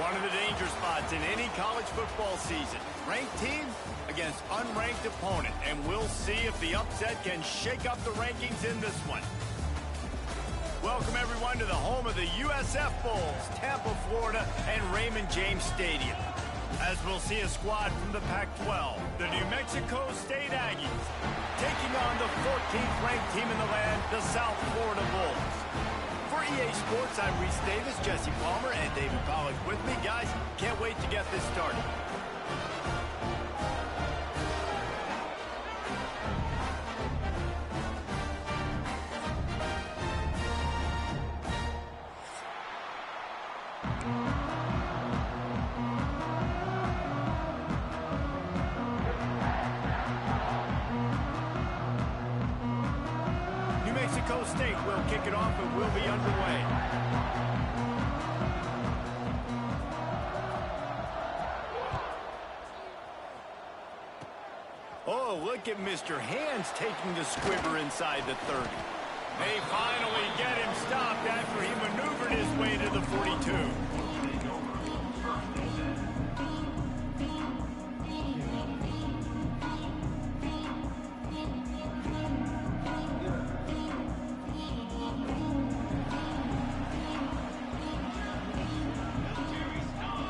One of the danger spots in any college football season. Ranked team against unranked opponent. And we'll see if the upset can shake up the rankings in this one. Welcome, everyone, to the home of the USF Bulls, Tampa, Florida, and Raymond James Stadium. As we'll see a squad from the Pac-12, the New Mexico State Aggies, taking on the 14th ranked team in the land, the South Florida Bulls. For EA Sports, I'm Reese Davis, Jesse Palmer, and David Pollack with me. Guys, can't wait to get this started. New Mexico State will kick it off and will be underway. Oh, look at Mr. Hands taking the squibber inside the 30. They finally get him stopped after he maneuvered his way to the 42.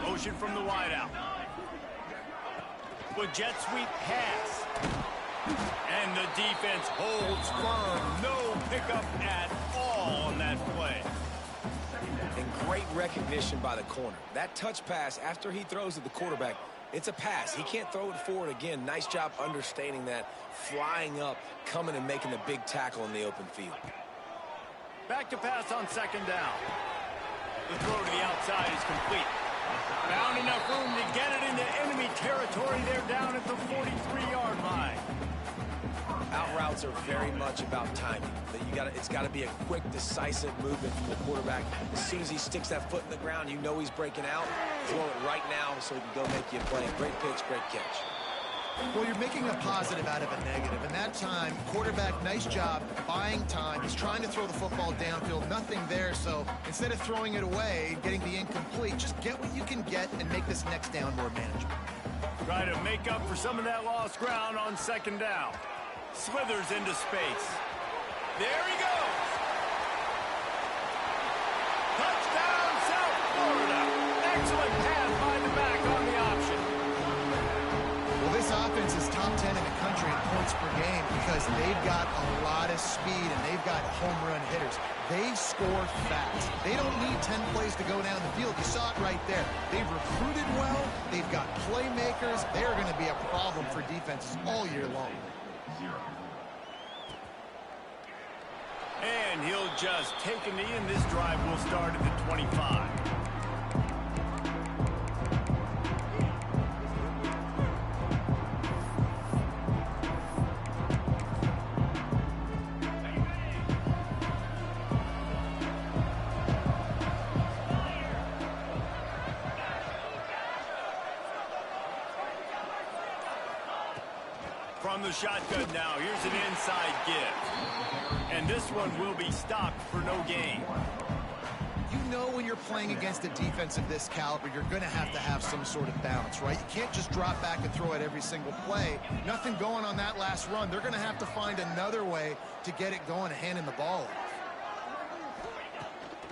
Motion from the wideout. With jet sweep pass. And the defense holds firm. No pickup at all on that play. And great recognition by the corner. That touch pass after he throws at the quarterback, it's a pass. He can't throw it forward again. Nice job understanding that, flying up, coming and making the big tackle in the open field. Back to pass on second down. The throw to the outside is complete. Found enough room to get it into enemy territory. They're down at the 43-yard line. Out routes are very much about timing. It's got to be a quick, decisive movement from the quarterback. As soon as he sticks that foot in the ground, you know he's breaking out. Throw it right now so he can go make you a play. Great pitch, great catch. Well, you're making a positive out of a negative. And that time, quarterback, nice job buying time. He's trying to throw the football downfield. Nothing there. So instead of throwing it away, getting the incomplete, just get what you can get and make this next down more manageable. Try to make up for some of that lost ground on second down. Slithers into space. There he goes. Touchdown, South Florida. Excellent pass by the back on the option. Well, this offense is top 10 in the country in points per game because they've got a lot of speed and they've got home run hitters. They score fast. They don't need 10 plays to go down the field. You saw it right there. They've recruited well. They've got playmakers. They're going to be a problem for defenses all year long. And he'll just take a knee, and this drive will start at the 25. From the shotgun now, here's an inside give. And this one will be stopped for no gain. You know when you're playing against a defense of this caliber, you're going to have some sort of balance, right? You can't just drop back and throw it every single play. Nothing going on that last run. They're going to have to find another way to get it going and handing the ball off.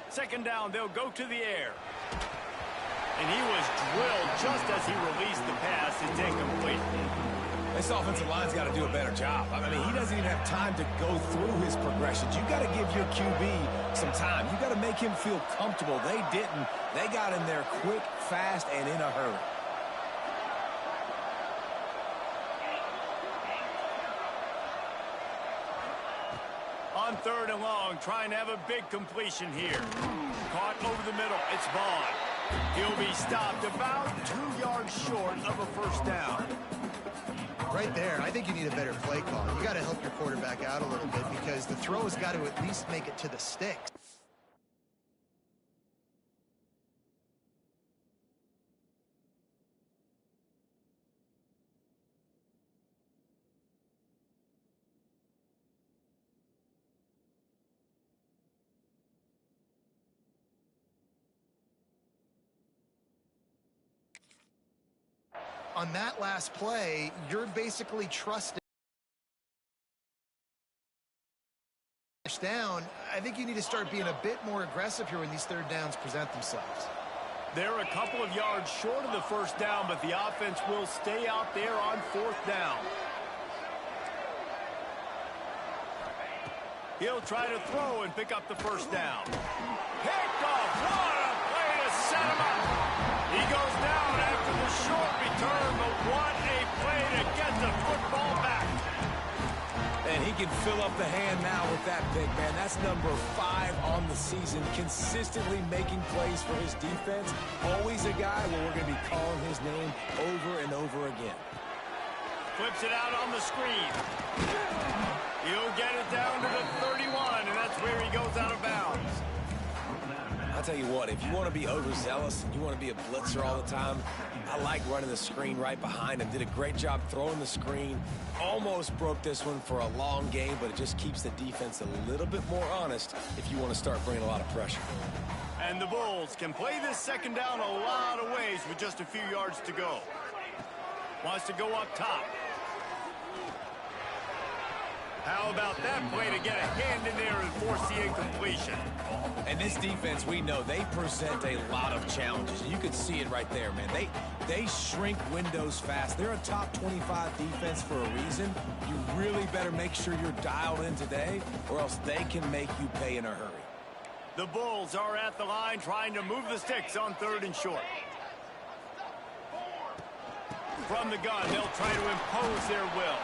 Second down, they'll go to the air. And he was drilled just as he released the pass. It's incomplete. This offensive line's got to do a better job. I mean, he doesn't even have time to go through his progressions. You got to give your QB some time. You got to make him feel comfortable. They didn't. They got him there quick, fast, and in a hurry. On third and long, trying to have a big completion here. Caught over the middle. It's Vaughn. He'll be stopped about 2 yards short of a first down. Right there, I think you need a better play call. You got to help your quarterback out a little bit because the throw has got to at least make it to the sticks. on that last play, you're basically trusting down. I think you need to start being a bit more aggressive here when these third downs present themselves. They're a couple of yards short of the first down, but the offense will stay out there on fourth down. He'll try to throw and pick up the first down. Picked off. What a play to set him up. He goes down after the short return, but what a play to get the football back. And he can fill up the hand now with that pick, man. That's number 5 on the season, consistently making plays for his defense. Always a guy where we're going to be calling his name over and over again. Flips it out on the screen. He'll get it down to the 31, and that's where he goes out of bounds. I'll tell you what, if you want to be overzealous and you want to be a blitzer all the time, I like running the screen right behind him. Did a great job throwing the screen. Almost broke this one for a long game, but it just keeps the defense a little bit more honest if you want to start bringing a lot of pressure. And the Bulls can play this second down a lot of ways with just a few yards to go. Wants to go up top. How about that play to get a hand in there and force the incompletion? And this defense, we know, they present a lot of challenges. You could see it right there, man. They shrink windows fast. They're a top 25 defense for a reason. You really better make sure you're dialed in today, or else they can make you pay in a hurry. The Bulls are at the line trying to move the sticks on 3rd and short. From the gun, they'll try to impose their will.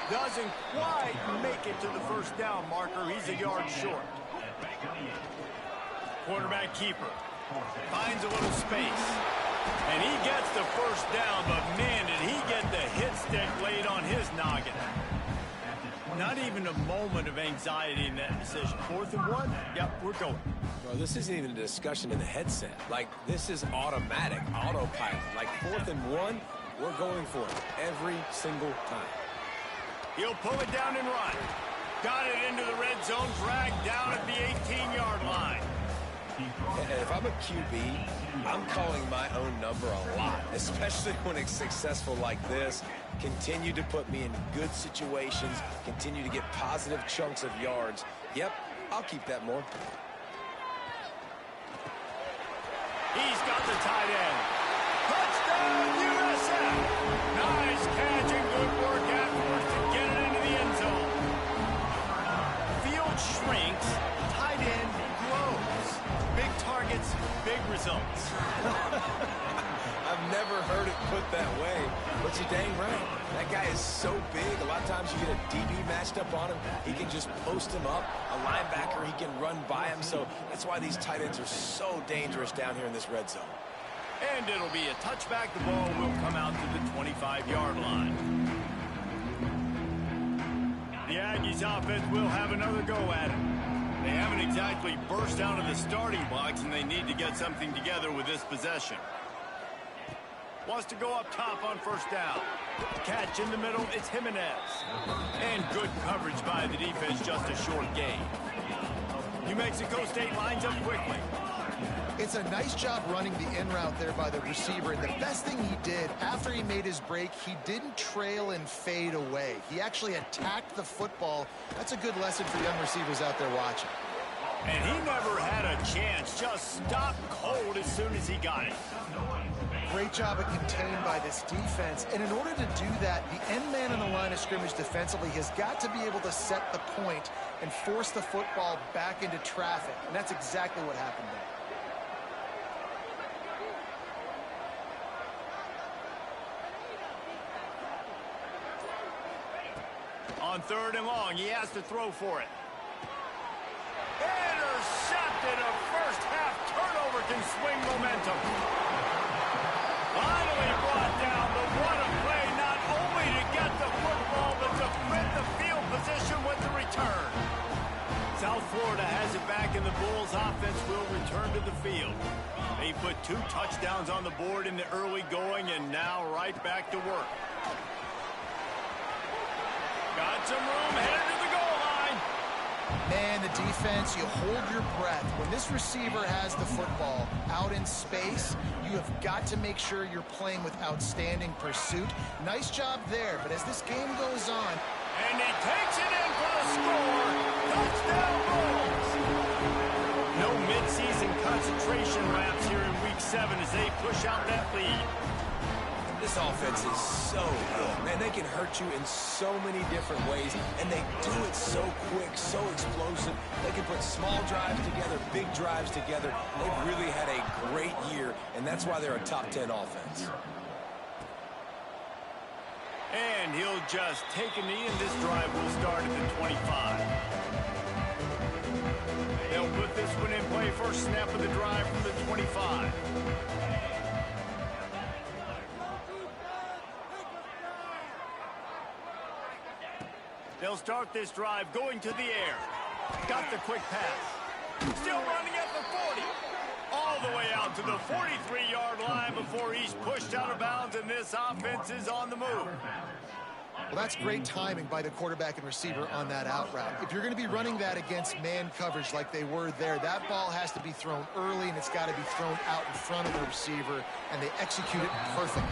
Doesn't quite make it to the first down marker. He's a yard short. Quarterback keeper finds a little space. And he gets the first down, but man, did he get the hit stick laid on his noggin. Not even a moment of anxiety in that decision. 4th and 1? Yep, we're going. Bro, this isn't even a discussion in the headset. Like, this is automatic, autopilot. Like, 4th and 1, we're going for it every single time. He'll pull it down and run. Got it into the red zone, dragged down at the 18-yard line. And if I'm a QB, I'm calling my own number a lot, especially when it's successful like this. Continue to put me in good situations, continue to get positive chunks of yards. Yep, I'll keep that more. He's got the tight end. Touchdown, USA! Nice catch and good work afterwards to get it into the end zone. Field shrinks, tight end grows. Big targets, big results. I've never heard it put that way, but you're dang right. That guy is so big. A lot of times you get a DB matched up on him. He can just post him up. A linebacker, he can run by him. So that's why these tight ends are so dangerous down here in this red zone. And it'll be a touchback. The ball will come out to the 25-yard line. The Aggies offense will have another go at it. They haven't exactly burst out of the starting blocks, and they need to get something together with this possession. Wants to go up top on first down. Catch in the middle, it's Jimenez. And good coverage by the defense, just a short gain. New Mexico State lines up quickly. It's a nice job running the in route there by the receiver. And the best thing he did after he made his break, he didn't trail and fade away. He actually attacked the football. That's a good lesson for young receivers out there watching. And he never had a chance. Just stopped cold as soon as he got it. Great job of contained by this defense. And in order to do that, the end man on the line of scrimmage defensively has got to be able to set the point and force the football back into traffic. And that's exactly what happened there. On 3rd and long, he has to throw for it. Intercepted. A first-half turnover can swing momentum. Finally brought down, but what a play, not only to get the football, but to print the field position with the return. South Florida has it back, and the Bulls offense will return to the field. They put 2 touchdowns on the board in the early going, and now right back to work. Got some room, headed to the goal line. Man, the defense, you hold your breath. When this receiver has the football out in space, you have got to make sure you're playing with outstanding pursuit. Nice job there, but as this game goes on... And he takes it in for the score. Touchdown Bulls. No midseason concentration laps here in Week 7 as they push out that lead. This offense is so good. Man, they can hurt you in so many different ways, and they do it so quick, so explosive. They can put small drives together, big drives together. They've really had a great year, and that's why they're a top 10 offense. And he'll just take a knee, and this drive will start at the 25. They'll put this one in play. First snap of the drive from the 25. They'll start this drive going to the air. Got the quick pass. Still running at the 40. All the way out to the 43-yard line before he's pushed out of bounds, and this offense is on the move. Well, that's great timing by the quarterback and receiver on that out route. If you're going to be running that against man coverage like they were there, that ball has to be thrown early, and it's got to be thrown out in front of the receiver, and they execute it perfectly.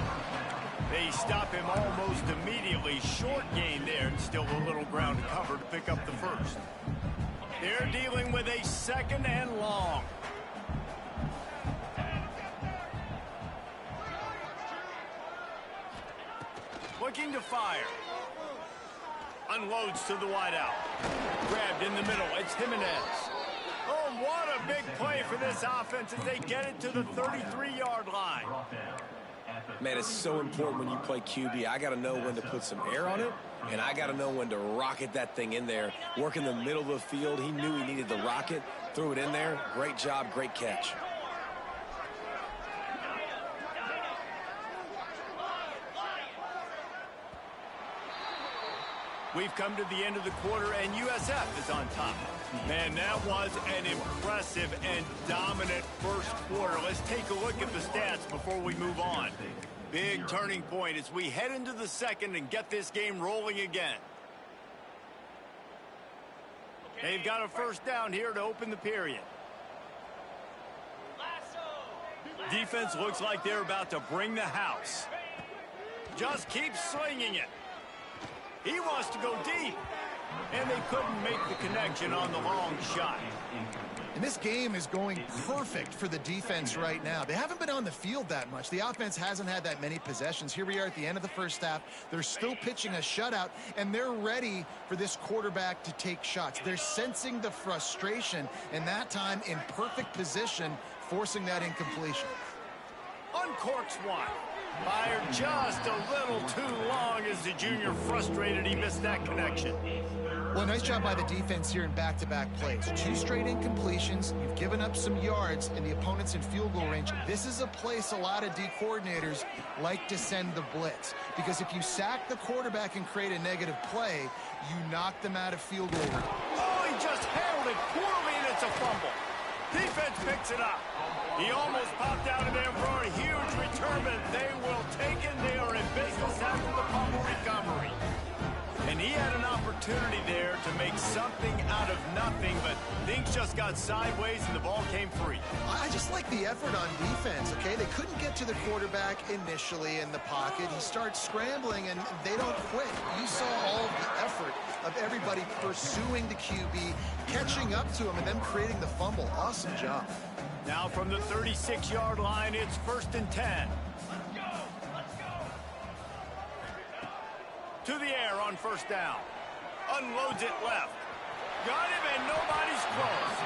They stop him almost immediately. Short gain there, and still a little ground to cover to pick up the first. They're dealing with a second and long. Looking to fire. Unloads to the wideout. Grabbed in the middle. It's Jimenez. Oh, what a big play for this offense as they get it to the 33-yard line. Man, it's so important when you play QB. I got to know when to put some air on it, and I got to know when to rocket that thing in there. Work in the middle of the field. He knew he needed the rocket. Threw it in there. Great job, great catch. We've come to the end of the quarter, and USF is on top. Man, that was an impressive and dominant first quarter. Let's take a look at the stats before we move on. Big turning point as we head into the second and get this game rolling again. They've got a first down here to open the period. Defense looks like they're about to bring the house. Just keep slinging it. He wants to go deep, and they couldn't make the connection on the long shot. And this game is going perfect for the defense right now. They haven't been on the field that much. The offense hasn't had that many possessions. Here we are at the end of the first half. They're still pitching a shutout, and they're ready for this quarterback to take shots. They're sensing the frustration, and that time in perfect position, forcing that incompletion. Uncorks one. Fired just a little too long as the junior frustrated he missed that connection. Well, nice job by the defense here in back-to-back plays. 2 straight incompletions. You've given up some yards, and the opponent's in field goal range. This is a place a lot of D coordinators like to send the blitz, because if you sack the quarterback and create a negative play, you knock them out of field goal range. Oh, he just handled it poorly, and it's a fumble. Defense picks it up. He almost popped out of there for a huge return, but they will take it. They are in business after the fumble recovery. And he had an opportunity there to make something out of nothing, but things just got sideways and the ball came free. I just like the effort on defense, okay? They couldn't get to the quarterback initially in the pocket. He starts scrambling, and they don't quit. You saw all of the effort of everybody pursuing the QB, catching up to him, and then creating the fumble. Awesome job. Now from the 36-yard line, it's 1st and 10. To the air on first down. Unloads it left. Got him, and nobody's close.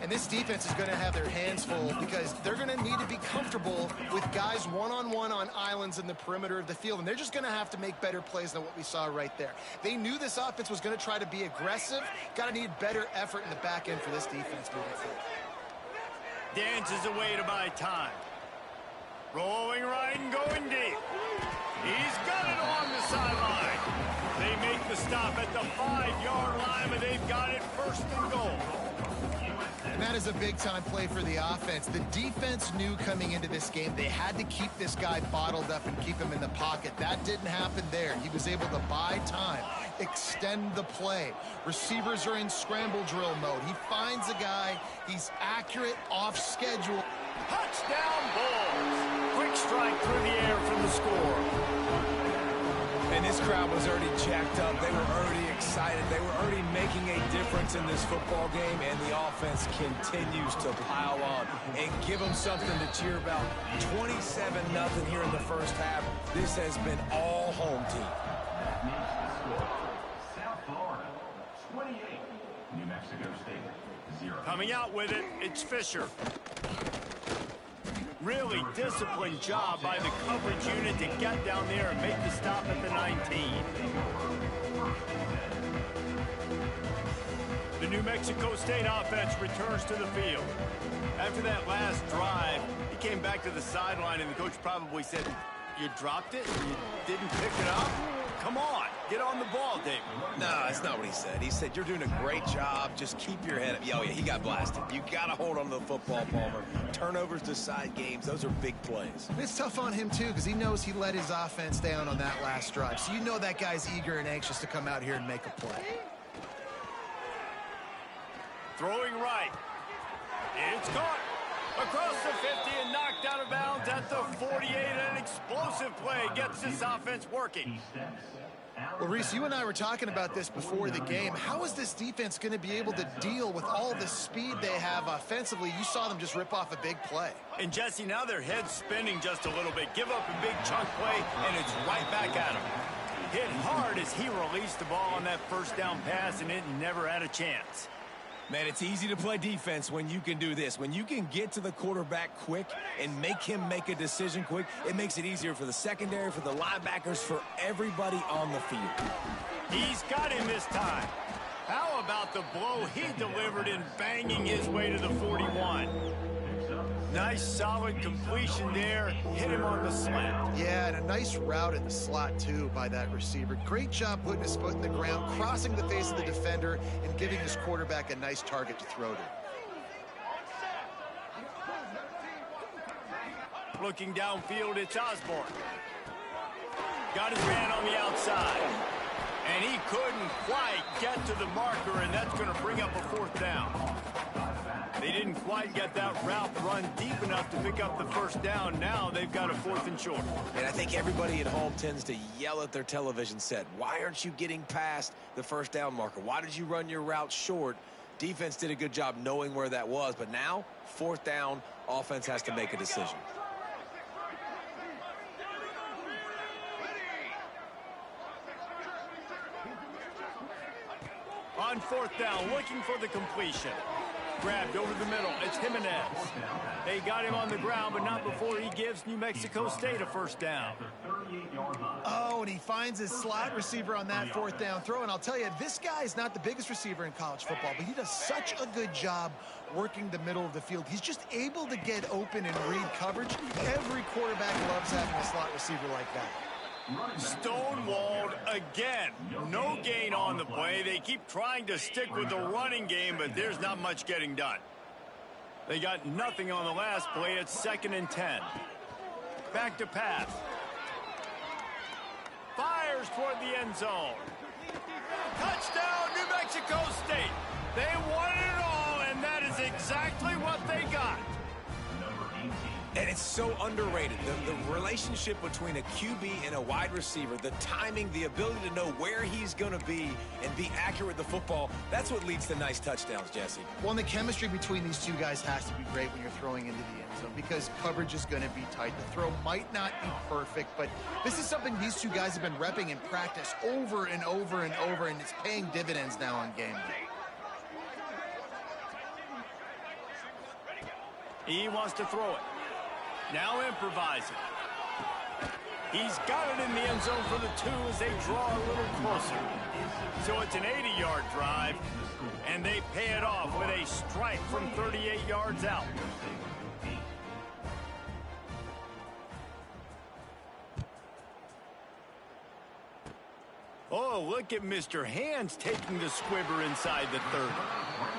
And this defense is going to have their hands full because they're going to need to be comfortable with guys one-on-one on islands in the perimeter of the field, and they're just going to have to make better plays than what we saw right there. They knew this offense was going to try to be aggressive. Got to need better effort in the back end for this defense moving forward. Dances away to buy time. Rolling right and going deep. He's got it along the sideline. They make the stop at the 5-yard line, but they've got it 1st and goal. And that is a big-time play for the offense. The defense knew coming into this game they had to keep this guy bottled up and keep him in the pocket. That didn't happen there. He was able to buy time, extend the play. Receivers are in scramble drill mode. He finds a guy. He's accurate, off schedule. Touchdown Bulls. Quick strike through the air from the score. And this crowd was already jacked up. They were already excited. They were already making a difference in this football game, and the offense continues to pile on and give them something to cheer about. 27-0 here in the first half. This has been all home team. South Florida, 28. New Mexico State, 0. Coming out with it, it's Fisher. Really disciplined job by the coverage unit to get down there and make the stop at the 19. The New Mexico State offense returns to the field. After that last drive, he came back to the sideline, and the coach probably said, "You dropped it? You didn't pick it up? Come on, get on the ball, David." No, that's not what he said. He said, "You're doing a great job. Just keep your head up." Oh, yeah, he got blasted. You got to hold on to the football, Palmer. Turnovers decide games. Those are big plays. It's tough on him, too, because he knows he let his offense down on that last drive. So you know that guy's eager and anxious to come out here and make a play. Throwing right. It's caught. Across the 50 and knocked out of bounds at the 48. An explosive play gets this offense working. Well, Reese, you and I were talking about this before the game. How is this defense going to be able to deal with all the speed they have offensively? You saw them just rip off a big play. And, Jesse, now their head's spinning just a little bit. Give up a big chunk play, and it's right back at him. Hit hard as he released the ball on that first down pass, and it never had a chance. Man, it's easy to play defense when you can do this. When you can get to the quarterback quick and make him make a decision quick, it makes it easier for the secondary, for the linebackers, for everybody on the field. He's got him this time. How about the blow he delivered in banging his way to the 41? Nice, solid completion there. Hit him on the slant. Yeah, and a nice route in the slot, too, by that receiver. Great job putting his foot in the ground, crossing the face of the defender, and giving his quarterback a nice target to throw to. Looking downfield, it's Osborne. Got his man on the outside. And he couldn't quite get to the marker, and that's going to bring up a fourth down. They didn't quite get that route run deep enough to pick up the first down. Now they've got a 4th and short. And I think everybody at home tends to yell at their television set. Why aren't you getting past the first down marker? Why did you run your route short? Defense did a good job knowing where that was. But now, 4th down, offense has to make a decision. On 4th down, looking for the completion. Grabbed over the middle. It's Jimenez. They got him on the ground, but not before he gives New Mexico State a first down. Oh, and he finds his slot receiver on that 4th down throw. And I'll tell you, this guy is not the biggest receiver in college football, but he does such a good job working the middle of the field. He's just able to get open and read coverage. Every quarterback loves having a slot receiver like that. Stonewalled again. No gain on the play. They keep trying to stick with the running game, but there's not much getting done. They got nothing on the last play. It's 2nd and 10. Back to pass. Fires toward the end zone. Touchdown, New Mexico State. They won it all, and that is exactly what they got. And it's so underrated. The relationship between a QB and a wide receiver, the timing, the ability to know where he's going to be and be accurate with the football, that's what leads to nice touchdowns, Jesse. Well, and the chemistry between these two guys has to be great when you're throwing into the end zone because coverage is going to be tight. The throw might not be perfect, but this is something these two guys have been repping in practice over and over and over, and it's paying dividends now on game day. He wants to throw it. Now improvising. He's got it in the end zone for the 2 as they draw a little closer. So it's an 80-yard drive, and they pay it off with a strike from 38 yards out. Oh, look at Mr. Hands taking the squibber inside the 30.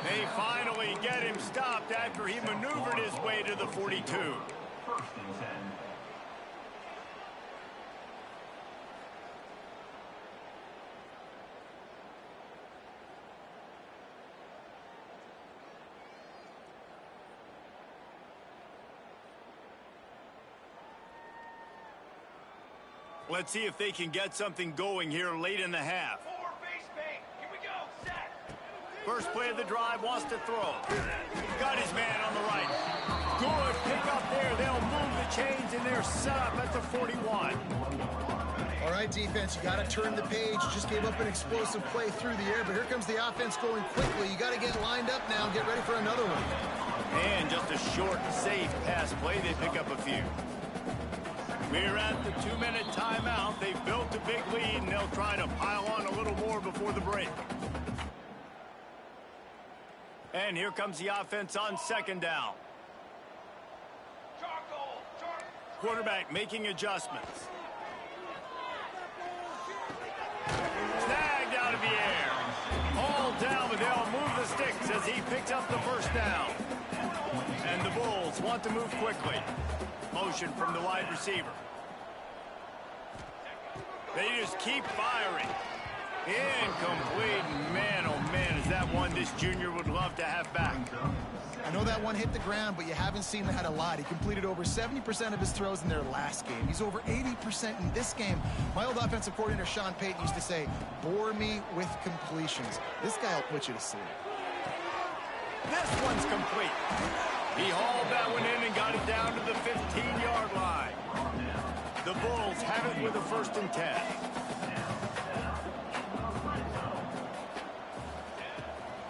They finally get him stopped after he maneuvered his way to the 42. First and 10. Let's see if they can get something going here late in the half. Here we go. Set. First play of the drive, wants to throw. Got his man on the right. Good pick up there. They'll move the chains, and they're set up at the 41. All right, defense, you got to turn the page. Just gave up an explosive play through the air, but here comes the offense going quickly. You got to get lined up now and get ready for another one. And just a short, safe pass play. They pick up a few. We're at the 2-minute timeout. They've built a big lead, and they'll try to pile on a little more before the break. And here comes the offense on second down. Quarterback making adjustments. Snagged out of the air. Hauled down, but they'll move the sticks as he picks up the first down. And the Bulls want to move quickly. Motion from the wide receiver. They just keep firing. Incomplete. Man, oh man, is that one this junior would love to have back. I know that one hit the ground, but you haven't seen that a lot. He completed over 70% of his throws in their last game. He's over 80% in this game. My old offensive coordinator, Sean Payton, used to say, bore me with completions. This guy will put you to sleep. This one's complete. He hauled that one in and got it down to the 15-yard line. The Bulls have it with a 1st and 10.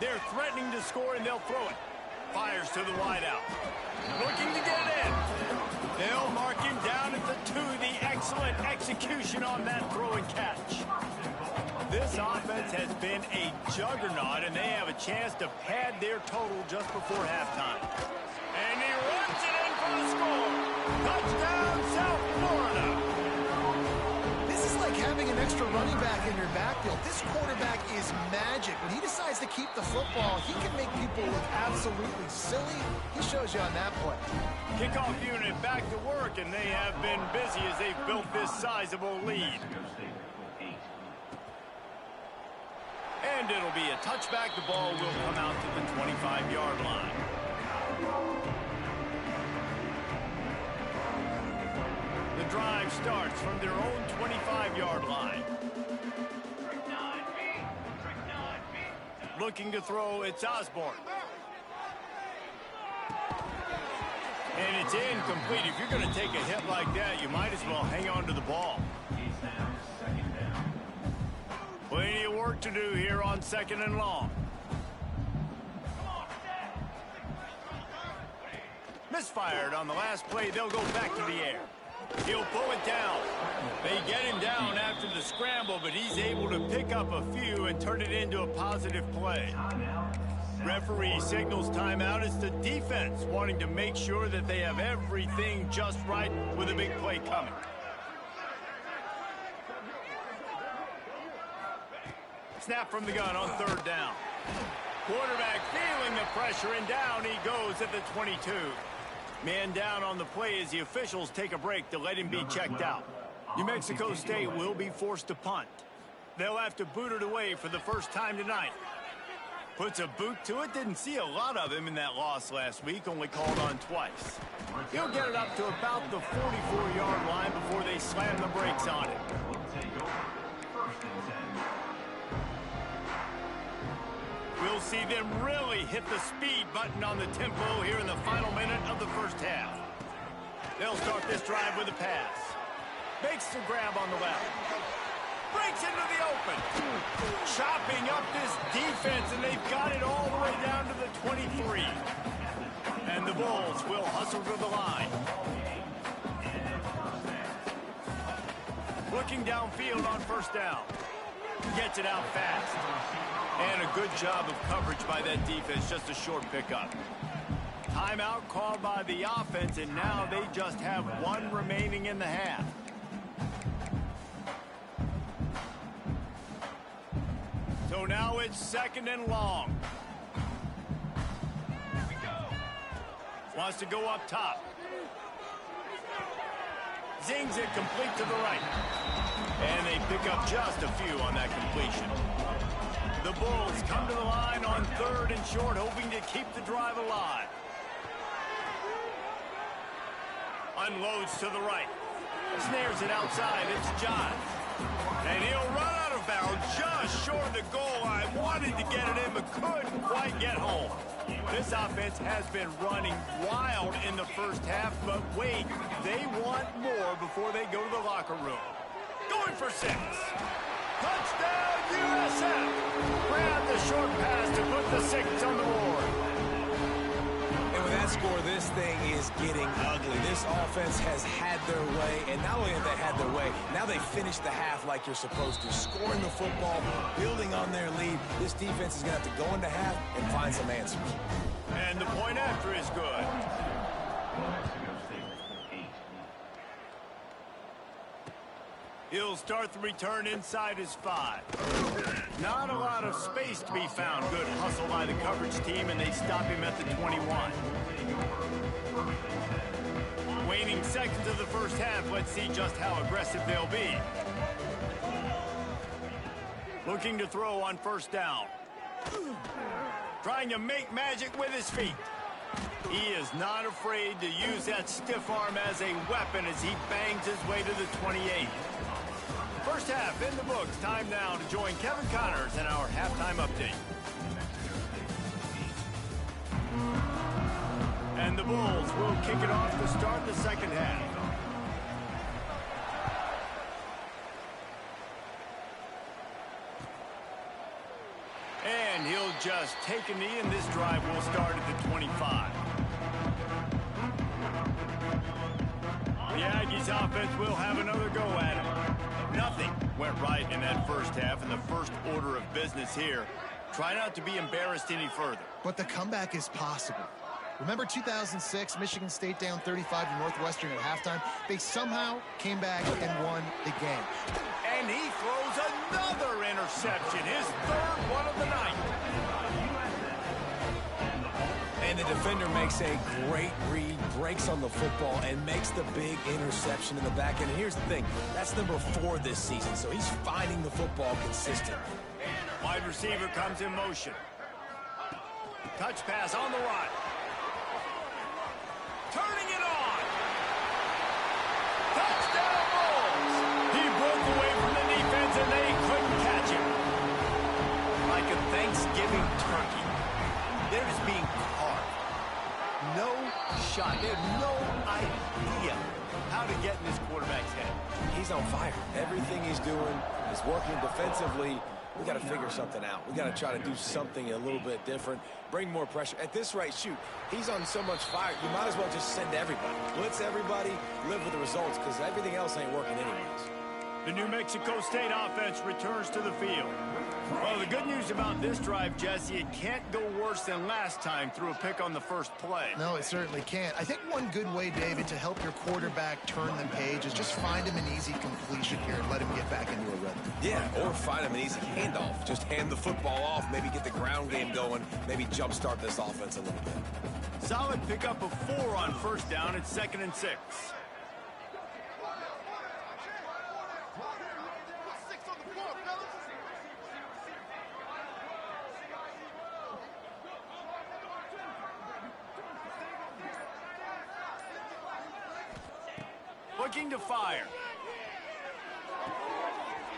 They're threatening to score, and they'll throw it. Fires to the wideout. Looking to get in. They'll mark him down at the 2. The excellent execution on that throw and catch. This offense has been a juggernaut, and they have a chance to pad their total just before halftime. And he runs it in for the score. Touchdown, South Florida. This is like having an extra running back in your backfield. This quarterback is magic. When he decides to keep the football, he can make people look absolutely silly. He shows you on that play. Kickoff unit back to work, and they have been busy as they've built this sizable lead. And it'll be a touchback. The ball will come out to the 25-yard line. The drive starts from their own 25-yard line. Looking to throw, it's Osborne. And it's incomplete. If you're going to take a hit like that, you might as well hang on to the ball. Plenty of work to do here on 2nd and long. Misfired on the last play. They'll go back to the air. He'll pull it down. They get him down after the scramble, but he's able to pick up a few and turn it into a positive play. Referee signals timeout. It's the defense wanting to make sure that they have everything just right with a big play coming. Snap from the gun on 3rd down. Quarterback feeling the pressure, and down he goes at the 22. Man down on the play as the officials take a break to let him be checked out. New Mexico State will be forced to punt. They'll have to boot it away for the first time tonight. Puts a boot to it. Didn't see a lot of him in that loss last week, only called on twice. He'll get it up to about the 44-yard line before they slam the brakes on it. We'll see them really hit the speed button on the tempo here in the final minute of the first half. They'll start this drive with a pass. Makes the grab on the left. Breaks into the open. Chopping up this defense, and they've got it all the way down to the 23. And the Bulls will hustle to the line. Looking downfield on 1st down. Gets it out fast. And a good job of coverage by that defense, just a short pickup. Timeout called by the offense, and now they just have one remaining in the half. So now it's 2nd and long. Wants to go up top. Zings it complete to the right. And they pick up just a few on that completion. The Bulls come to the line on 3rd and short, hoping to keep the drive alive. Unloads to the right. Snares it outside. It's John. And he'll run out of bounds just short of the goal line. Wanted to get it in, but couldn't quite get home. This offense has been running wild in the first half, but wait, they want more before they go to the locker room. Going for 6. Touchdown, USF! Grab the short pass to put the 6 on the board. And with that score, this thing is getting ugly. This offense has had their way, and not only have they had their way, now they finished the half like you're supposed to, scoring the football, building on their lead. This defense is going to have to go into half and find some answers. And the point after is good. He'll start the return inside his 5. Not a lot of space to be found. Good hustle by the coverage team, and they stop him at the 21. Waning seconds of the first half. Let's see just how aggressive they'll be. Looking to throw on 1st down. Trying to make magic with his feet. He is not afraid to use that stiff arm as a weapon as he bangs his way to the 28. First half in the books. Time now to join Kevin Connors in our halftime update. And the Bulls will kick it off to start the 2nd half. And he'll just take a knee, and this drive will start at the 25. The Aggies offense will have another go at it. Nothing went right in that first half, and the first order of business here. Try not to be embarrassed any further. But the comeback is possible. Remember 2006, Michigan State down 35 to Northwestern at halftime? They somehow came back and won the game. And he throws another interception, his 3rd one of the night. And the defender makes a great read, breaks on the football, and makes the big interception in the back end. And here's the thing, that's number 4 this season, so he's finding the football consistent. Wide receiver comes in motion. Touch pass on the right. Turning it on. Touchdown Bulls. He broke away from the defense and they couldn't catch him. Like a Thanksgiving turkey. They're just being carved. No shot. They have no idea how to get in this quarterback's head. He's on fire. Everything he's doing is working defensively. We got to figure something out. We got to try to do something a little bit different. Bring more pressure. At this rate, shoot, he's on so much fire, you might as well just send everybody. Blitz everybody, live with the results, because everything else ain't working anyways. The New Mexico State offense returns to the field. Well, the good news about this drive, Jesse, it can't go worse than last time through a pick on the first play. No, it certainly can't. I think one good way, David, to help your quarterback turn the page is just find him an easy completion here and let him get back into a rhythm. Yeah, or find him an easy handoff. Just hand the football off, maybe get the ground game going, maybe jumpstart this offense a little bit. Solid pickup of 4 on 1st down. It's 2nd and 6. Looking to fire.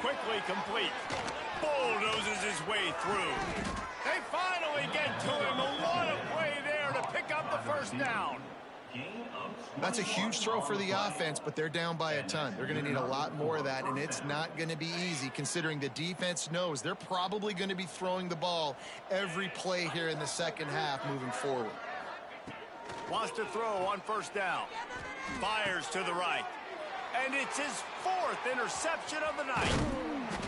Quickly complete. Bulldozes his way through. They finally get to him. What a play there to pick up the 1st down. That's a huge throw for the offense, but they're down by a ton. They're going to need a lot more of that, and it's not going to be easy considering the defense knows they're probably going to be throwing the ball every play here in the 2nd half moving forward. Wants to throw on 1st down. Fires to the right. And it's his 4th interception of the night.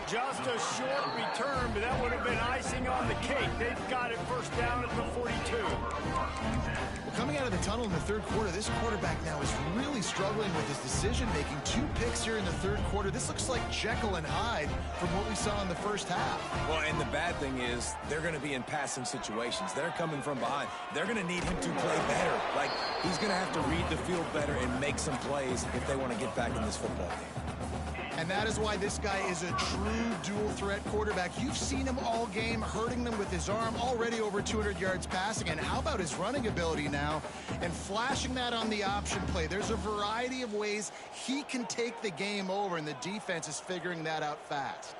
Just a short return, but that would have been icing on the cake. They've got it 1st down at the 42. Well, coming out of the tunnel in the 3rd quarter, this quarterback now is really struggling with his decision-making. 2 picks here in the 3rd quarter. This looks like Jekyll and Hyde from what we saw saw in the first half. Well, and the bad thing is they're going to be in passing situations. They're coming from behind. They're going to need him to play better. Like, he's going to have to read the field better and make some plays if they want to get back in this football game. And that is why this guy is a true dual-threat quarterback. You've seen him all game, hurting them with his arm, already over 200 yards passing. And how about his running ability now? And flashing that on the option play. There's a variety of ways he can take the game over, and the defense is figuring that out fast.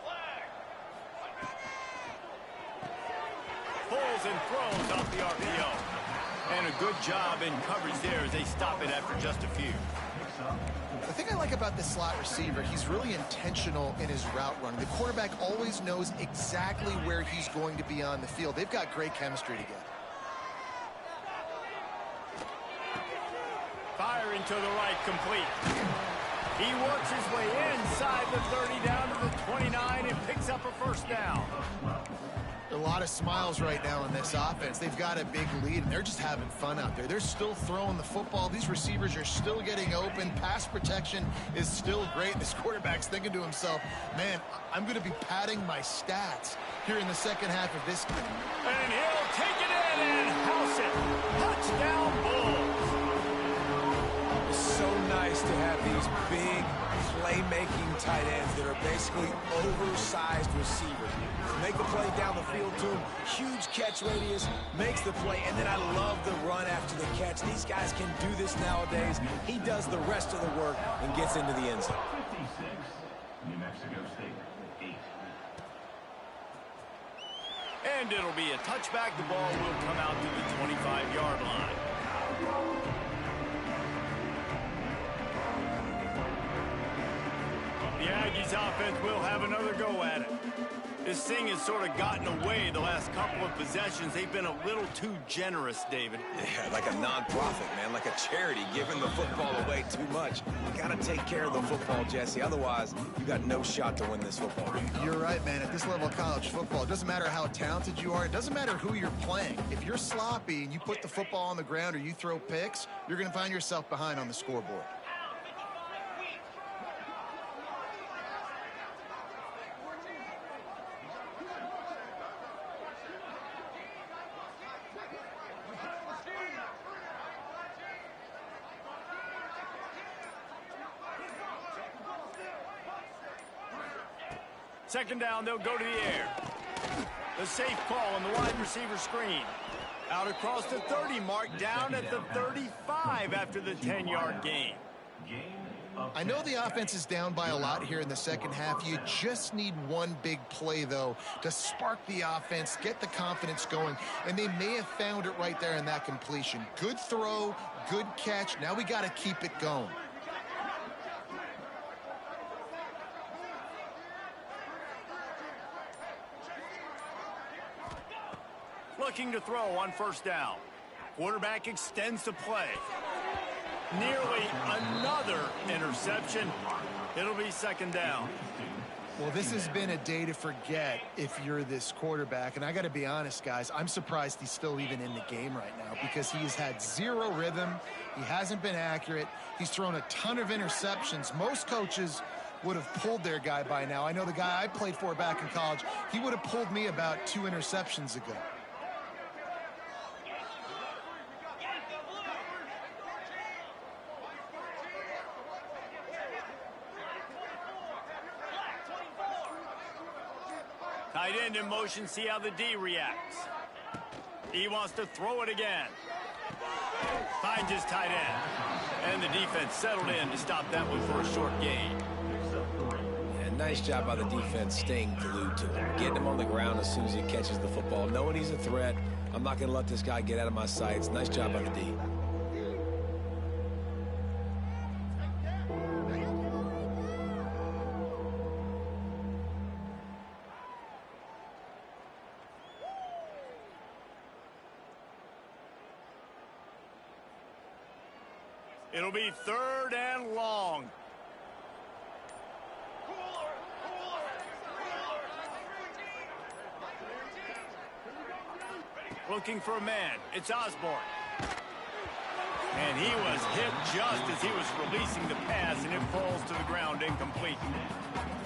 Pulls and throws off the RPO. And a good job in coverage there as they stop it after just a few. The thing I like about this slot receiver, he's really intentional in his route running. The quarterback always knows exactly where he's going to be on the field. They've got great chemistry together. Firing to the right, complete. He works his way inside the 30 down to the 29 and picks up a first down. A lot of smiles right now in this offense. They've got a big lead, and they're just having fun out there. They're still throwing the football. These receivers are still getting open. Pass protection is still great. This quarterback's thinking to himself, man, I'm going to be padding my stats here in the second half of this game. And he'll take it in and house it. Touchdown, Bulls. It's so nice to have these big playmaking tight ends that are basically oversized receivers. Make the play down the field to him. Huge catch radius, makes the play, and then I love the run after the catch. These guys can do this nowadays. He does the rest of the work and gets into the end zone. 56, New Mexico State, 8. And it'll be a touchback. The ball will come out to the 25-yard line. The Aggies offense will have another go at it. This thing has sort of gotten away the last couple of possessions. They've been a little too generous, David. Yeah, like a non-profit, man, like a charity, giving the football away too much. You got to take care of the football, Jesse. Otherwise, you got no shot to win this football game. You're right, man. At this level of college football, it doesn't matter how talented you are. It doesn't matter who you're playing. If you're sloppy and you put the football on the ground or you throw picks, you're going to find yourself behind on the scoreboard. Second down, they'll go to the air. The safe call on the wide receiver screen. Out across the 30 mark, down at the 35 after the 10-yard gain. I know the offense is down by a lot here in the second half. You just need one big play, though, to spark the offense, get the confidence going, and they may have found it right there in that completion. Good throw, good catch. Now we got to keep it going. Looking to throw on first down. Quarterback extends the play. Nearly another interception. It'll be second down. Well, this has been a day to forget if you're this quarterback. And I got to be honest, guys, I'm surprised he's still even in the game right now because he has had zero rhythm. He hasn't been accurate. He's thrown a ton of interceptions. Most coaches would have pulled their guy by now. I know the guy I played for back in college, he would have pulled me about 2 interceptions ago. Tight end in motion, see how the D reacts. He wants to throw it again. Finds his tight end. And the defense settled in to stop that one for a short gain. And nice job by the defense staying glued to him. Getting him on the ground as soon as he catches the football. Knowing he's a threat. I'm not going to let this guy get out of my sights. Nice job by the D. It'll be third and long. Looking for a man. It's Osborne. And he was hit just as he was releasing the pass, and it falls to the ground incomplete.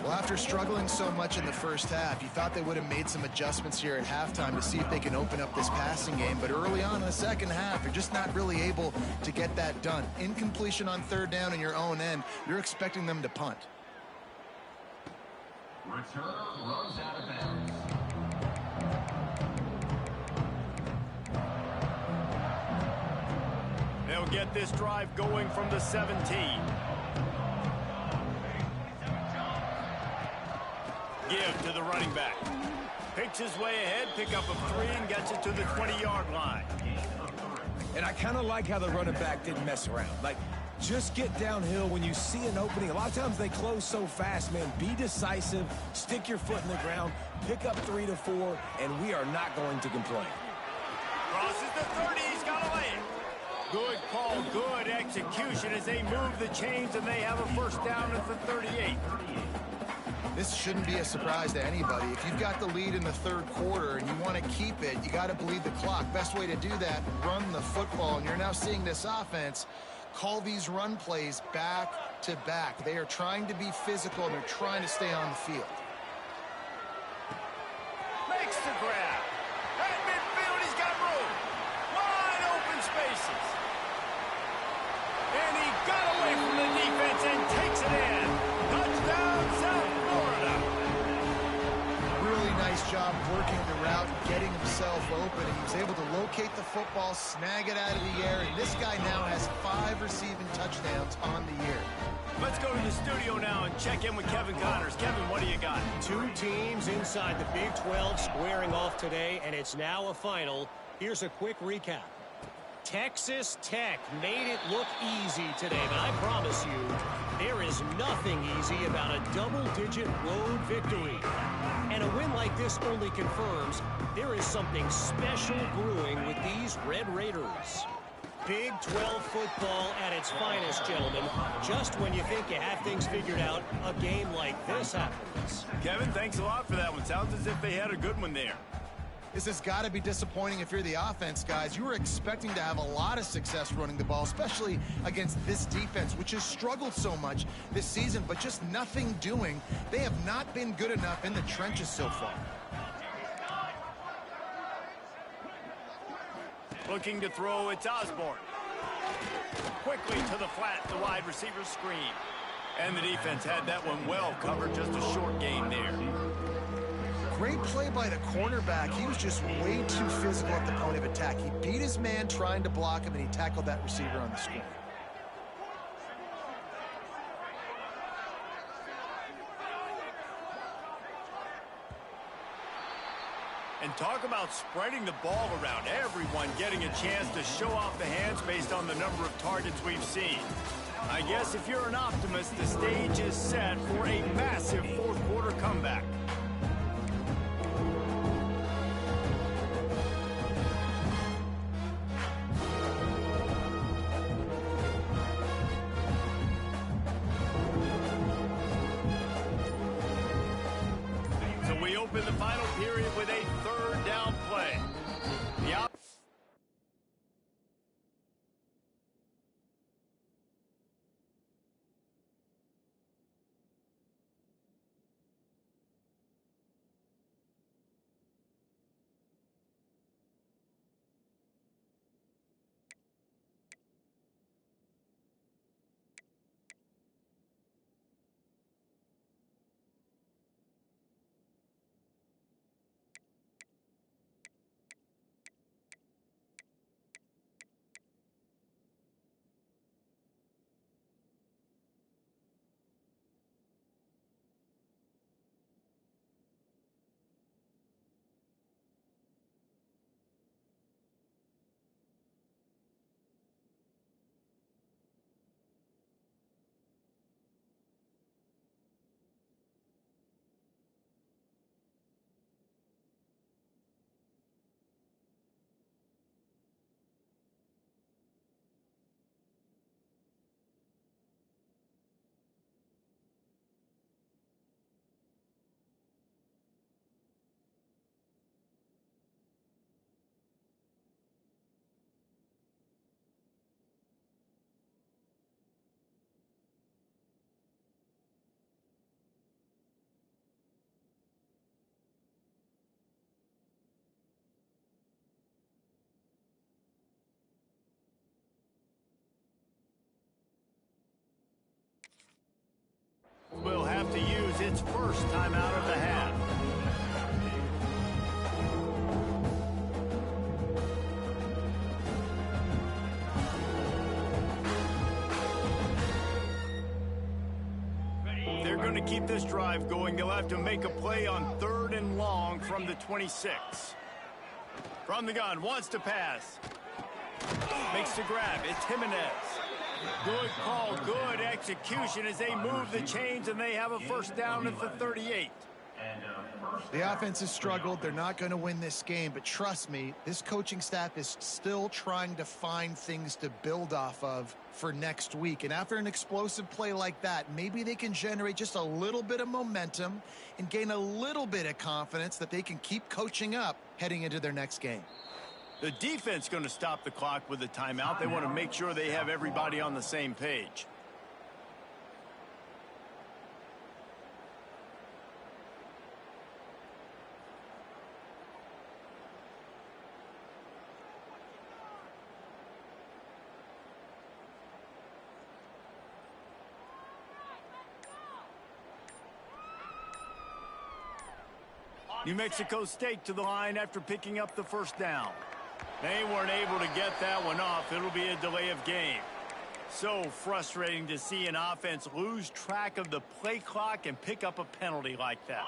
Well, after struggling so much in the first half, you thought they would have made some adjustments here at halftime to see if they can open up this passing game. But early on in the second half, you're just not really able to get that done. Incompletion on third down in your own end, you're expecting them to punt. Return runs out of bounds. They'll get this drive going from the 17. Give to the running back. Picks his way ahead, pick up a 3, and gets it to the 20-yard line. And I kind of like how the running back didn't mess around. Like, just get downhill when you see an opening. A lot of times they close so fast, man. Be decisive, stick your foot in the ground, pick up 3 to 4, and we are not going to complain. Crosses the 30, he's got to lay it. Good call, good execution as they move the chains, and they have a first down at the 38. This shouldn't be a surprise to anybody. If you've got the lead in the third quarter and you want to keep it, you got to bleed the clock. Best way to do that, run the football. And you're now seeing this offense call these run plays back to back. They are trying to be physical, and they're trying to stay on the field. Makes the grab. At midfield, he's got room. Wide open spaces. And he got away from the defense and takes it in. Touchdown, South Florida. Really nice job working the route, getting himself open, and he was able to locate the football, snag it out of the air, and this guy now has 5 receiving touchdowns on the year. Let's go to the studio now and check in with Kevin Connors. Kevin, what do you got? 2 teams inside the Big 12 squaring off today, and it's now a final. Here's a quick recap. Texas Tech made it look easy today, but I promise you, there is nothing easy about a double-digit road victory. And a win like this only confirms there is something special brewing with these Red Raiders. Big 12 football at its finest, gentlemen. Just when you think you have things figured out, a game like this happens. Kevin, thanks a lot for that one. Sounds as if they had a good one there. This has got to be disappointing if you're the offense, guys. You were expecting to have a lot of success running the ball, especially against this defense, which has struggled so much this season, but just nothing doing. They have not been good enough in the trenches so far. Looking to throw, it's Osborne. Quickly to the flat, the wide receiver screen. And the defense had that one well covered, just a short gain there. Great play by the cornerback. He was just way too physical at the point of attack. He beat his man trying to block him, and he tackled that receiver on the screen. And talk about spreading the ball around. Everyone getting a chance to show off the hands based on the number of targets we've seen. I guess if you're an optimist, the stage is set for a massive fourth quarter comeback. So we open the final period with a third down play. run to keep this drive going, they'll have to make a play on 3rd and long from the 26. From the gun, wants to pass. Makes the grab. It's Jimenez. Good call, good execution as they move the chains, and they have a first down at the 38. The offense has struggled. They're not going to win this game, but trust me, this coaching staff is still trying to find things to build off of for next week. And after an explosive play like that, maybe they can generate just a little bit of momentum and gain a little bit of confidence that they can keep coaching up heading into their next game. The defense going to stop the clock with a timeout. They want to make sure they have everybody on the same page. New Mexico State to the line after picking up the first down. They weren't able to get that one off. It'll be a delay of game. So frustrating to see an offense lose track of the play clock and pick up a penalty like that.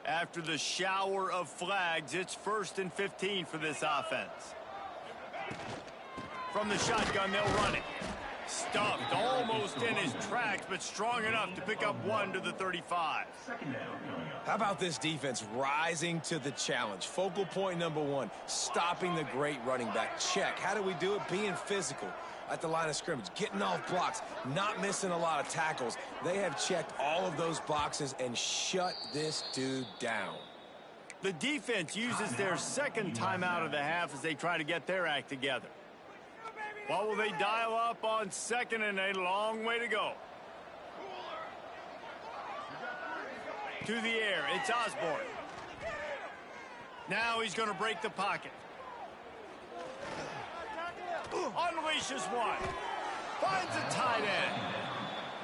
After the shower of flags, it's 1st and 15 for this offense. From the shotgun, they'll run it. Stuffed almost in his tracks, but strong enough to pick up 1 to the 35. How about this defense rising to the challenge? Focal point number 1, stopping the great running back. Check. How do we do it? Being physical at the line of scrimmage, getting off blocks, not missing a lot of tackles. They have checked all of those boxes and shut this dude down. The defense uses their second timeout of the half as they try to get their act together. What will they dial up on 2nd and a long way to go? To the air, it's Osborne. Now he's going to break the pocket. Unleashes one. Finds a tight end.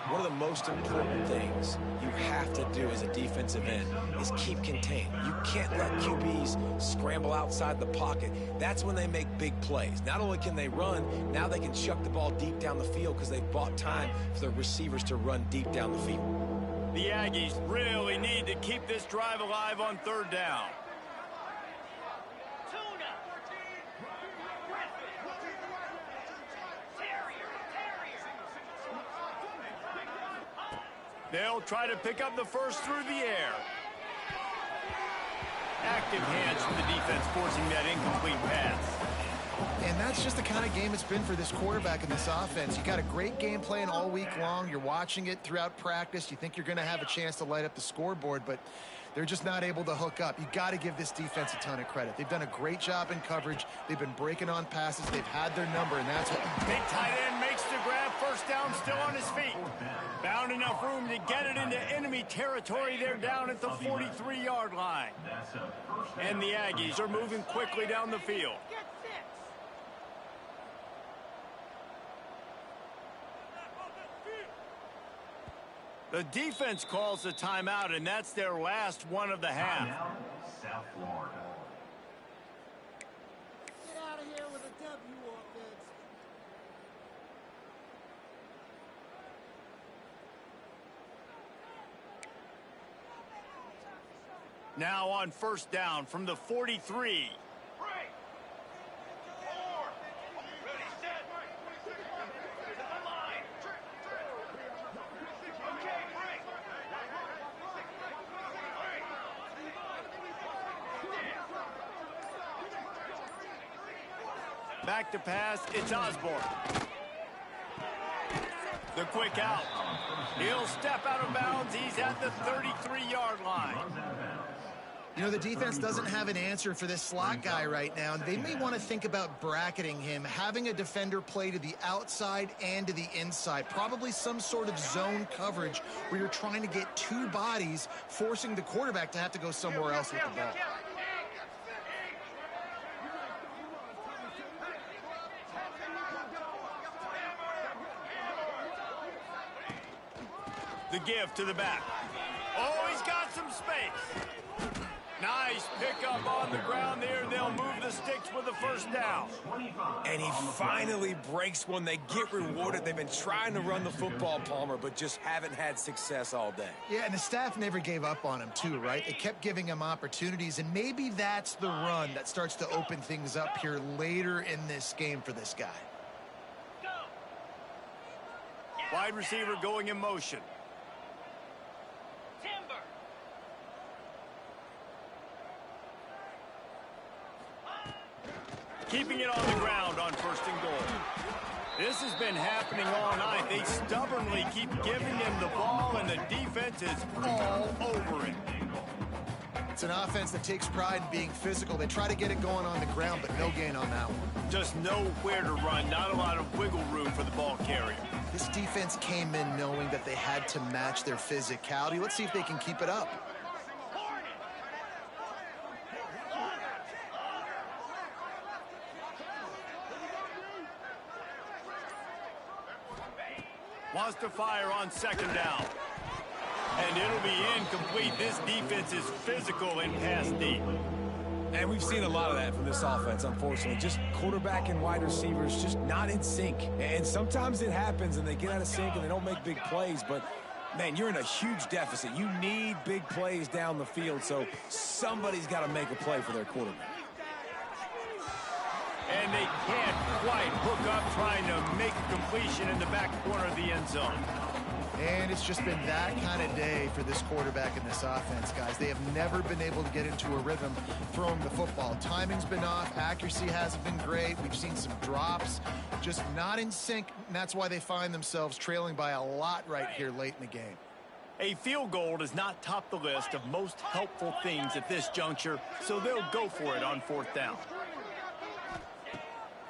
One of the most important things you have to do as a defensive end is keep contained. You can't let QBs scramble outside the pocket. That's when they make big plays. Not only can they run, now they can chuck the ball deep down the field because they've bought time for their receivers to run deep down the field. The Aggies really need to keep this drive alive on 3rd down. They'll try to pick up the first through the air. Active hands from the defense forcing that incomplete pass. And that's just the kind of game it's been for this quarterback and this offense. You got a great game plan all week long. You're watching it throughout practice. You think you're going to have a chance to light up the scoreboard, but they're just not able to hook up. You got to give this defense a ton of credit. They've done a great job in coverage. They've been breaking on passes. They've had their number, and that's what... Big tight end makes the grab. First down, still on his feet. Found enough room to get it into enemy territory. They're down at the 43-yard line. And the Aggies are moving quickly down the field. The defense calls a timeout, and that's their last one of the half. South Florida. Get out of here with a W, offense. Now on first down from the 43. Back to pass, it's Osborne. The quick out. He'll step out of bounds. He's at the 33-yard line. You know, the defense doesn't have an answer for this slot guy right now, and they may want to think about bracketing him, having a defender play to the outside and to the inside, probably some sort of zone coverage where you're trying to get two bodies, forcing the quarterback to have to go somewhere else with the ball. The give to the back. Oh, he's got some space. Nice pickup on the ground there. They'll move the sticks with the first down. And he finally breaks one. They get rewarded. They've been trying to run the football, Palmer, but just haven't had success all day. Yeah, and the staff never gave up on him, too, right? They kept giving him opportunities, and maybe that's the run that starts to open things up here later in this game for this guy. Wide receiver going in motion. Keeping it on the ground on 1st and goal. This has been happening all night. They stubbornly keep giving him the ball, and the defense is all over it. It's an offense that takes pride in being physical. They try to get it going on the ground, but no gain on that one. Just nowhere to run. Not a lot of wiggle room for the ball carrier. This defense came in knowing that they had to match their physicality. Let's see if they can keep it up. Wants to fire on 2nd down. And it'll be incomplete. This defense is physical and pass deep. And we've seen a lot of that from this offense, unfortunately. Just quarterback and wide receivers just not in sync. And sometimes it happens and they get out of sync and they don't make big plays. But, man, you're in a huge deficit. You need big plays down the field, so somebody's got to make a play for their quarterback. And they can't quite hook up trying to make a completion in the back corner of the end zone. And it's just been that kind of day for this quarterback and this offense, guys. They have never been able to get into a rhythm throwing the football. Timing's been off. Accuracy hasn't been great. We've seen some drops. Just not in sync, and that's why they find themselves trailing by a lot right here late in the game. A field goal does not top the list of most helpful things at this juncture, so they'll go for it on 4th down.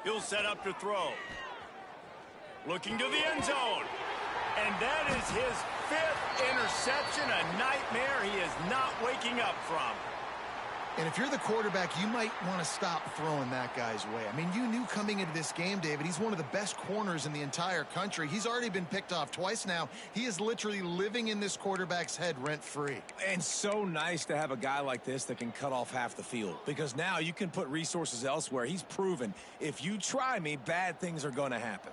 He'll set up to throw. Looking to the end zone. And that is his 5th interception, a nightmare he is not waking up from. And if you're the quarterback, you might want to stop throwing that guy's way. I mean, you knew coming into this game, David, he's one of the best corners in the entire country. He's already been picked off twice now. He is literally living in this quarterback's head rent-free. And so nice to have a guy like this that can cut off half the field, because now you can put resources elsewhere. He's proven if you try me, bad things are going to happen.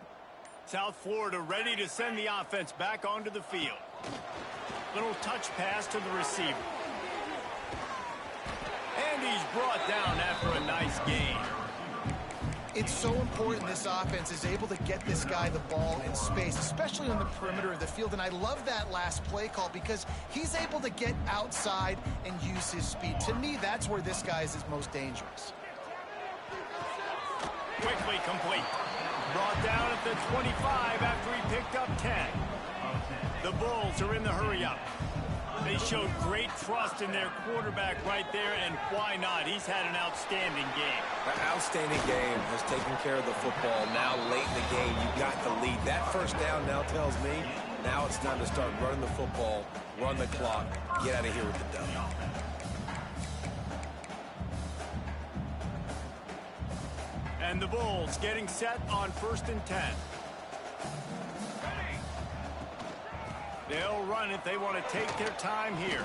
South Florida ready to send the offense back onto the field. Little touch pass to the receiver. And he's brought down after a nice gain. It's so important this offense is able to get this guy the ball in space, especially on the perimeter of the field. And I love that last play call because he's able to get outside and use his speed. To me, that's where this guy is his most dangerous. Quickly complete. Brought down at the 25 after he picked up 10. The Bulls are in the hurry-up. They showed great trust in their quarterback right there, and why not? He's had an outstanding game. An outstanding game, has taken care of the football. Now late in the game, you got the lead. That 1st down now tells me now it's time to start running the football, run the clock, get out of here with the W. And the Bulls getting set on 1st and 10. They'll run it. They want to take their time here.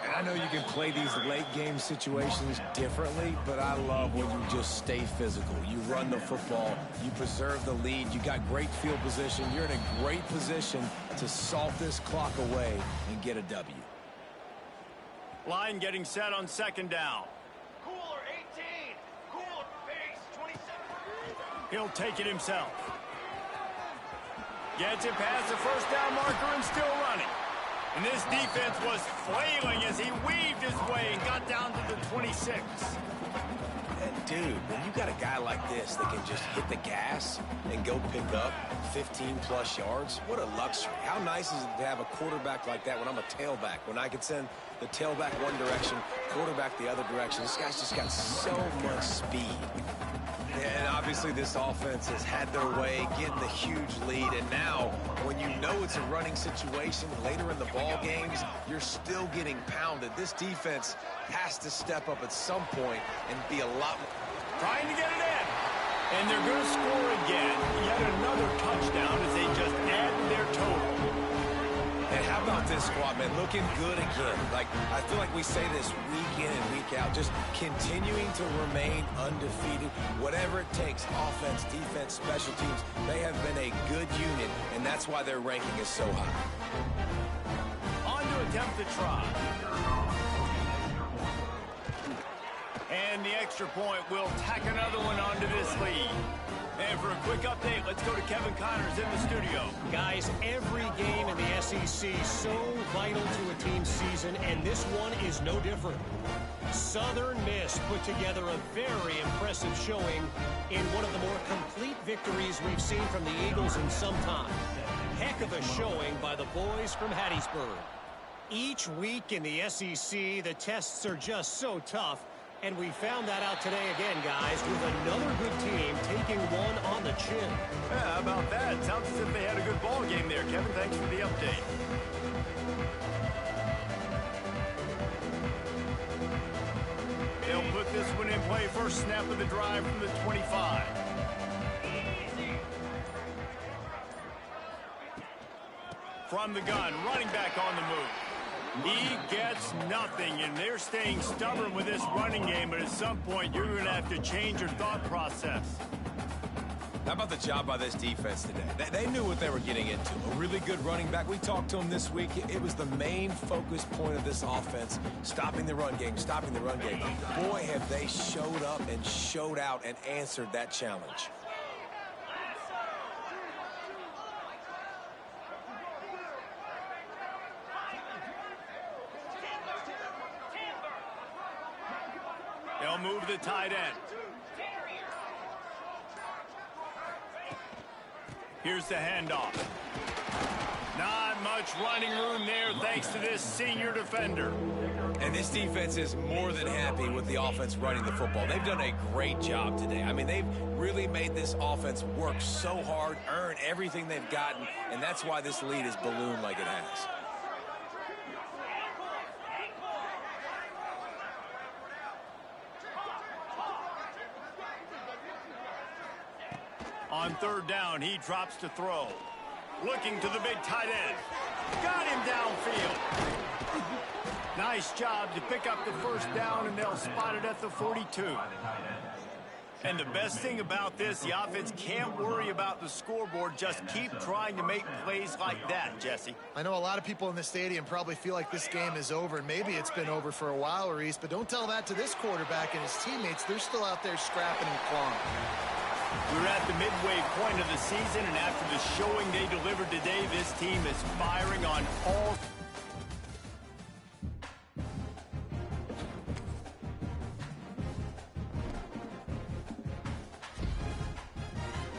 And I know you can play these late game situations differently, but I love when you just stay physical. You run the football, you preserve the lead, you got great field position. You're in a great position to salt this clock away and get a W. Line getting set on 2nd down. Cooler 18. Cooler base 27. He'll take it himself. Gets it past the 1st down marker and still running. And this defense was flailing as he weaved his way and got down to the 26. And dude, when you got a guy like this that can just hit the gas and go pick up 15-plus yards, what a luxury. How nice is it to have a quarterback like that when I'm a tailback, when I can send the tailback one direction, quarterback the other direction. This guy's just got so much speed. And obviously this offense has had their way, getting the huge lead. And now, when you know it's a running situation later in the ball games, you're still getting pounded. This defense has to step up at some point and be a lot more. Trying to get it in. And they're going to score again. Yet another touchdown as they just add to their total. And how about this squad, man? Looking good again. Like, I feel like we say this week in and week out, just continuing to remain undefeated. Whatever it takes, offense, defense, special teams, they have been a good unit, and that's why their ranking is so high. On to attempt the try. And the extra point will tack another one onto this lead. And for a quick update, let's go to Kevin Connors in the studio. Guys, every game in the SEC so vital to a team's season, and this one is no different. Southern Miss put together a very impressive showing in one of the more complete victories we've seen from the Eagles in some time. Heck of a showing by the boys from Hattiesburg. Each week in the SEC, the tests are just so tough. And we found that out today again, guys, with another good team taking one on the chin. Yeah, how about that? Sounds as if they had a good ball game there, Kevin. Thanks for the update. They'll put this one in play. First snap of the drive from the 25. From the gun, running back on the move. He gets nothing, and they're staying stubborn with this running game, but at some point, you're going to have to change your thought process. How about the job by this defense today? They knew what they were getting into. A really good running back. We talked to him this week. It was the main focus point of this offense, stopping the run game, stopping the run game. Boy, have they showed up and showed out and answered that challenge. They'll move the tight end. Here's the handoff. Not much running room there thanks to this senior defender. And this defense is more than happy with the offense running the football. They've done a great job today. I mean, they've really made this offense work so hard, earn everything they've gotten, and that's why this lead is ballooned like it has. On third down, he drops to throw. Looking to the big tight end. Got him downfield. Nice job to pick up the first down, and they'll spot it at the 42. And the best thing about this, the offense can't worry about the scoreboard. Just keep trying to make plays like that, Jesse. I know a lot of people in the stadium probably feel like this game is over, and maybe it's been over for a while, Reese, but don't tell that to this quarterback and his teammates. They're still out there scrapping and clawing. We're at the midway point of the season, and after the showing they delivered today, this team is firing on all